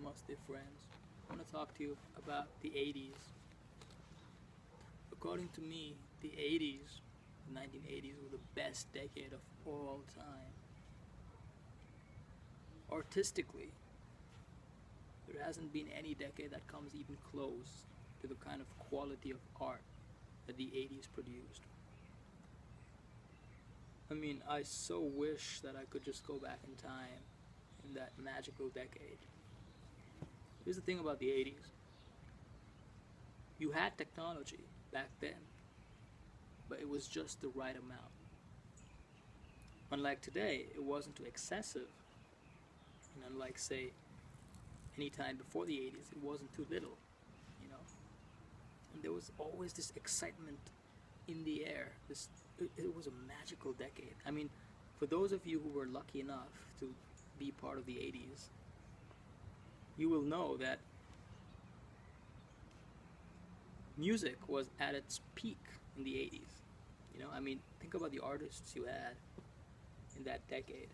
Namaste, friends. I want to talk to you about the 80s. According to me, the 80s, the 1980s, were the best decade of all time. Artistically, there hasn't been any decade that comes even close to the kind of quality of art that the 80s produced. I mean, I so wish that I could just go back in time in that magical decade. Here's the thing about the 80s. You had technology back then, but it was just the right amount. Unlike today, it wasn't too excessive. And unlike, say, any time before the 80s, it wasn't too little, you know? And there was always this excitement in the air. It was a magical decade. I mean, for those of you who were lucky enough to be part of the 80s, you will know that music was at its peak in the 80s. You know, I mean, think about the artists you had in that decade.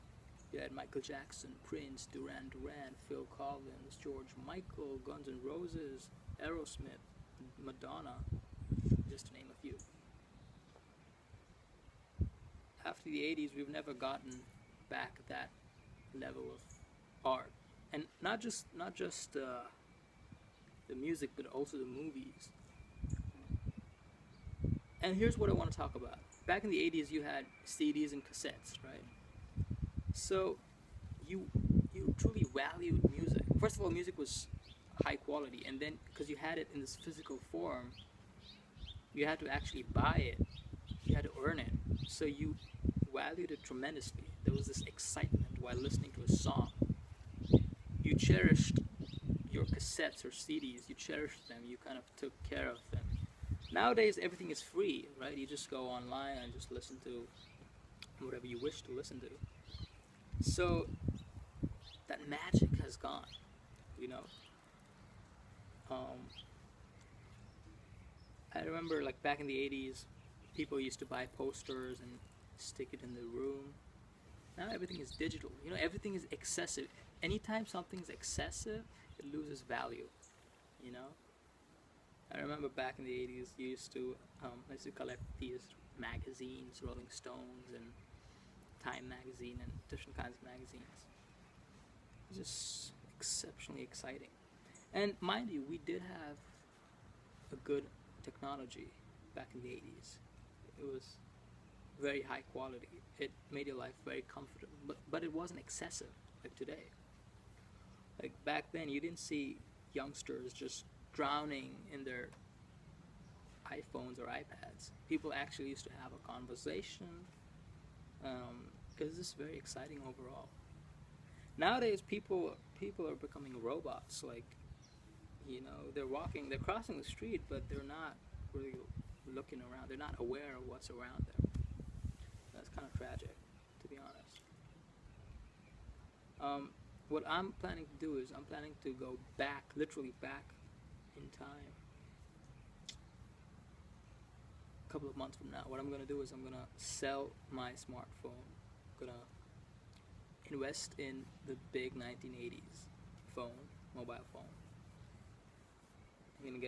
You had Michael Jackson, Prince, Duran Duran, Phil Collins, George Michael, Guns N' Roses, Aerosmith, Madonna, just to name a few. After the 80s, we've never gotten back that level of art. And not just the music, but also the movies. And here's what I want to talk about. Back in the 80s, you had CDs and cassettes, right? So you truly valued music. First of all, music was high quality, and then because you had it in this physical form, you had to actually buy it. You had to earn it. So you valued it tremendously. There was this excitement while listening to a song. You cherished your cassettes or CDs. You cherished them. You kind of took care of them. Nowadays, everything is free, right? You just go online and just listen to whatever you wish to listen to. So that magic has gone, you know. I remember, like, back in the 80s, people used to buy posters and stick it in the room. Now everything is digital. You know, everything is excessive. Anytime something's excessive, it loses value, you know. I remember back in the 80s, you used to collect these magazines, Rolling Stones and Time magazine and different kinds of magazines. It was just exceptionally exciting. And mind you, we did have a good technology back in the 80s. It was very high quality. It made your life very comfortable, but it wasn't excessive like today. Like back then, you didn't see youngsters just drowning in their iPhones or iPads. People actually used to have a conversation. Because it's very exciting overall. Nowadays, people are becoming robots. Like, you know, they're crossing the street, but they're not really looking around. They're not aware of what's around them. That's kind of tragic, to be honest. What I'm planning to do is I'm planning to go back, literally back in time. A couple of months from now, what I'm going to do is I'm going to sell my smartphone. I'm going to invest in the big 1980s mobile phone. I'm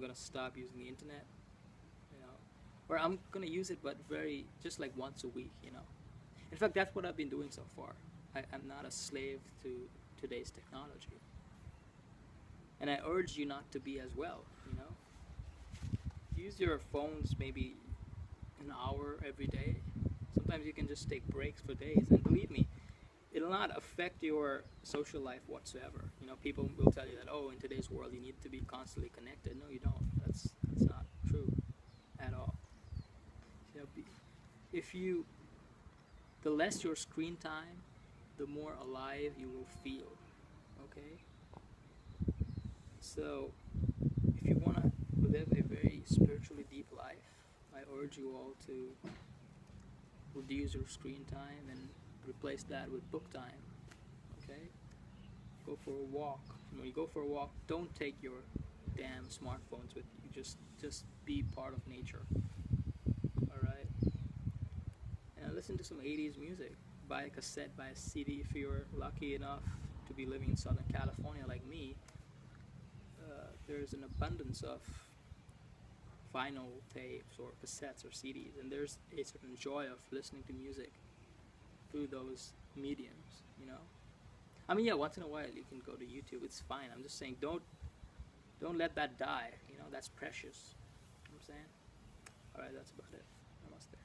going to stop using the internet, you know, or I'm going to use it, but just like once a week, you know. In fact, that's what I've been doing so far. I'm not a slave to today's technology. And I urge you not to be as well, you know. Use your phones maybe an hour every day. Sometimes you can just take breaks for days, and believe me, it'll not affect your social life whatsoever. You know, people will tell you that, oh, in today's world you need to be constantly connected. No, you don't. That's not true at all. You know, the less your screen time, the more alive you will feel. Okay? So, if you want to live a very spiritually deep life, I urge you all to reduce your screen time and replace that with book time. Okay? Go for a walk. When you go for a walk, don't take your damn smartphones with you. Just be part of nature. Alright? And listen to some 80s music. Buy a cassette, buy a CD if you're lucky enough. to be living in Southern California like me, there's an abundance of vinyl tapes or cassettes or CDs, and there's a certain joy of listening to music through those mediums, you know. I mean, yeah, once in a while you can go to YouTube. It's fine. I'm just saying, don't let that die. You know, that's precious. You know what I'm saying. All right, that's about it. Namaste.